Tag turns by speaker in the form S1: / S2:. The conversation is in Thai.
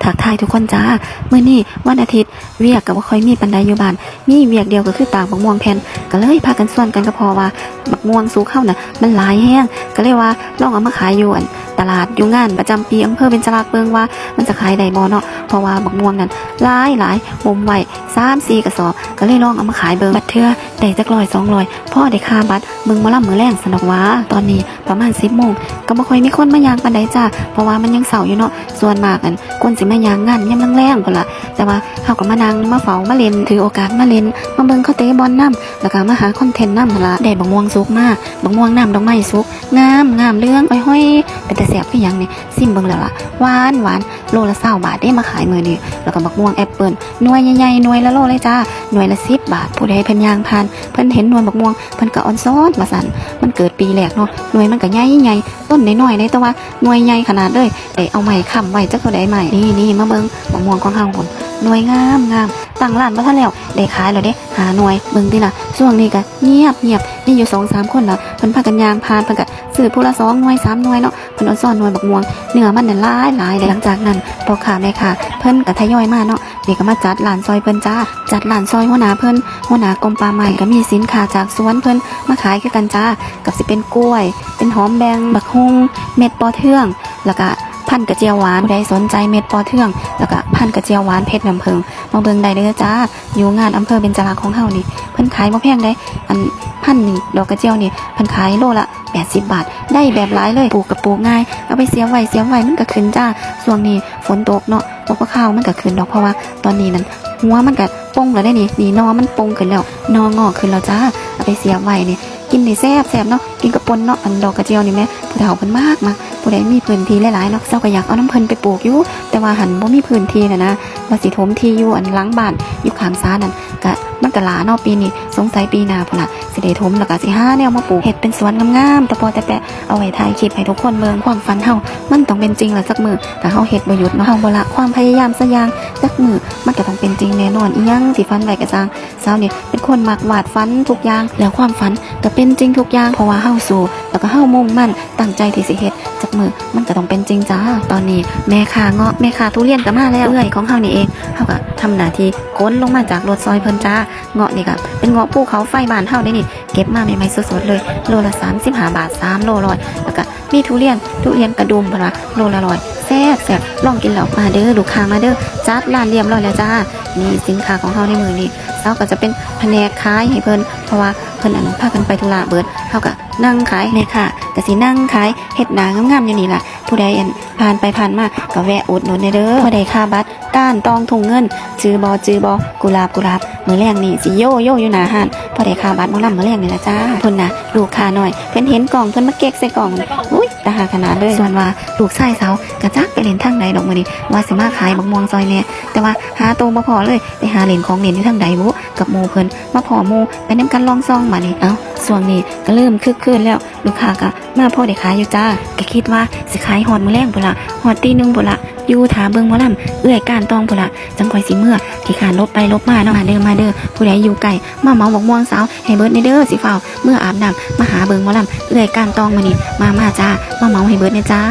S1: ทักทายทุกคนจ้ามื้อนี้วันอาทิตย์เวียกก็บ่ค่อยมีปานใดอยู่บ้านมีเวียกเดียวก็คือตากบักม่วงแผ่นก็เลยพากันส่วนกันก็พอว่าบักม่วงสุกเฮาน่ะมันหลายแฮงก็เลยว่าลองเอามาขายอยู่ตลาดอยู่งานประจำปีอำเภอเบญจรักษ์เบิ่งว่ามันจะขายได้บ่เนาะเพราะว่าบักม่วงนั้นหลายบ่มไว้ 3-4 กระสอบก็เลยลองเอามาขายเบิ่งบัดเทื่อได้จัก100-200พอได้ค่าบัตรเบิ่งหมอลำมื้อแลงสนุกว่าตอนนี้ประมาณ 10 โมงก็บ่ค่อยมีคนมาย่างปานใดจ้าเพราะว่ามันยังเช้าอยู่เนาะส่วนมากคนสิมาย่างงานยามแลงๆพุ่นล่ะแต่ว่าเฮาก็มานั่งมาเฝ้ามาเล่นถือโอกาสมาเล่นมาเบิ่งเขาเตะบอลนำแล้วก็มาหาคอนเทนต์นำพุ่นล่ะได้บักม่วงสุกมาบักม่วงน้ำดอกไม้สุกงามเรื่องห้อยๆเป็นแต่แซ่บคือหยังนี่ซิมเบิ่งแล้วล่ะหวานโลละ20 บาทได้มาขายมื้อนี้แล้วก็บักม่วงแอปเปิ้ลหน่วยใหญ่ๆหน่วยละโลเลยจ้าหน่วยละ10 บาทผู้ใดเพิ่นย่างผ่านเพิ่นเห็นหน่วยบักม่วงเพิ่นก็อ่อนซ้อนว่าซั่นมันเกิดปีแรกเนาะหน่วยมันก็ใหญ่ๆต้นน้อยๆแต่ว่าหน่วยใหญ่ขนาดเลยได้เอาไม้ค้ำไว้จักเท่าใดไม้นี่มาเบิ่งบักม่วงของเฮาพุ่นหน่วยงามตั้งร้านบ่ทันแล้วได้ขายแล้วเด้หาหน่วยเบิ่งติล่ะช่วงนี้ก็เงียบมีอยู่ 2-3 คนล่ะเพิ่นพากันย่างผ่านเพิ่นก็ซื้อผู้ละ2 หน่วย 3 หน่วยเนาะเพิ่นเอาซ่อนหน่วยบักม่วงเนื้อมันน่ะหลายหลังจากนั้นพ่อค้าแม่ค้าเพิ่นก็ทยอยมาเนาะนี่ก็มาจัดร้านซอยเพิ่นจ้าจัดร้านซอยหัวหน้ากรมป่าไม้ก็มีสินค้าจากสวนเพิ่นมาขายคือกันจ้ากับสิเป็นกล้วยเป็นหอมแดงบักฮุงเม็ดปอเทืองแล้วก็พันกระเจียวหวานผู้ใดสนใจเม็ดปอเทืองแล้วก็พันกระเจียวหวานเพชรน้ำผึ้งมาเบิ่งได้เด้อจ้าอยู่งานอำเภอเบญจรักษ์ของเฮานี่เพิ่นขายบ่แพงเด้อันพัน1ดอกกระเจียวนี่เพิ่นขายโลละ80 บาทได้แบบหลายเลยปลูกกับปลูกง่ายเอาไปเสียบไว้มันก็ขึ้นจ้าช่วงนี้ฝนตกเนาะตกข้าวมันก็ขึ้นดอกเพราะว่าตอนนี้นั้นหัวมันก็ป่งแล้วได้นี่นอมันป่งขึ้นแล้วนองอกขึ้นแล้วจ้าเอาไปเสียบไว้นี่กินนี่แซ่บเนาะกินกับปนเนาะอันดอกกระเจียวนี่แม่ผู้เฒ่าเพิ่นมากผู้ใดมีพื้นที่หลายๆเนาะเจ้าก็อยากเอาน้ำเพิ่นไปปลูกอยู่แต่ว่าหันบ่มีพื้นที่นะว่าสิถมที่อยู่อันหลังบ้านอยู่ข้างศาลนั่นก็มันก็หลาเนาะปีนี้สงสัยปีหน้าพุ่นล่ะสิได้ถมแล้วก็สิหาแนวมาปลูกเฮ็ดเป็นสวนงามๆแต่พอแต่แปะเอาไว้ถ่ายคลิปให้ทุกคนเบิ่งความฝันเฮามันต้องเป็นจริงล่ะสักมื้อถ้าเฮาเฮ็ดบ่หยุดเนาะเฮาบ่ละความพยายามสักอย่างสักมื้อมันก็ต้องเป็นจริงแน่นอนอีหยังสิฝันไว้ก็จังเช้านี่เป็นคนมักวาดฝันทุกอย่างแล้วความฝันก็เป็นจริงทุกอย่างเพราะว่าเฮาสู้แล้วก็เฮามุ่งมั่นตั้งใจที่สิเฮ็ดจักมื้อมันก็ต้องเป็นจริงจ้าตอนนี้แม่ค้าเงาะแม่ค้าทุเรียนก็มาแล้วเอื้อยของเฮานี่เองเฮาก็ทำหน้าที่ขนลงมาจากรถซอยเพิ่นจ้าเงาะนี่ก็เป็นเงาะภูเขาไฟบ้านเฮาได้นี่เก็บมาใหม่ๆสดๆเลยโลละ35 บาท3โลร้อยแล้วก็มีทุเรียนกระดุมเพิ่นว่าโลละ100แซ่บลองกินแล้วมาเด้อลูกค้ามาเด้อจัดร้านเรียบร้อยแล้วจ้านี่สินค้าของเฮาในมื้อนี้เฮาก็จะเป็นแผนกขายให้เพิ่นเพราะว่าเพิ่นพากันไปธุระเบิดเฮาก็นั่งขายแม่ค่ะก็สินั่งขายเฮ็ดหน้างามๆอยู่นี่ล่ะผู้ใดผ่านไปผ่านมาก็แวะอุดหนุนได้เด้อบ่ได้ค่าบัตรก้านตองถุงเงินจือบ่กุหลาบมื้อแรงนี่สิโยอยู่หน้าห้านบ่ได้ค่าบัตรมื้อลำมื้อแรงนี่ล่ะจ้าเพิ่นน่ะลูกค้าน้อยเพิ่นเห็นกล่องเพิ่นมาเก๊กใส่กล่องอุ้ยตาหาขนาดเลยส่วนว่าลูกชายเสาก็จักไปเล่นทางใดดอกมื้อนี้ว่าสิมาขายบักม่วงซอยแน่แต่ว่าหาโตบ่พอเลยไปหาเล่นของเล่นอยู่ทางใดบุกับหมู่เพิ่นมาพอหมู่ไปนำกันลองซองมานี่เอ้าช่วงนี้ก็เริ่มคึกคืนแล้วลูกค้าก็มาพอได้ขายอยู่จ้าก็คิดว่าสิขายฮอดมื้อแรงพุ่นล่ะฮอดตี 1พุ่นล่ะอยู่ถาเบิ่งหมอลำเอื้อยก้านตองพุ่นล่ะจังค่อยสิเมื่อขี้ขานลบไปลบมาเนาะมาเด้อผู้ใดอยู่ไกลมาเหมาบักม่วงสาวให้เบิดในเด้อสิเฝ้าเมื่ออาบน้ำมาหาเบิ่งหมอลำเอื้อยก้านตองมื้อนี้มาจ้ามาเหมาให้เบิดในจ้า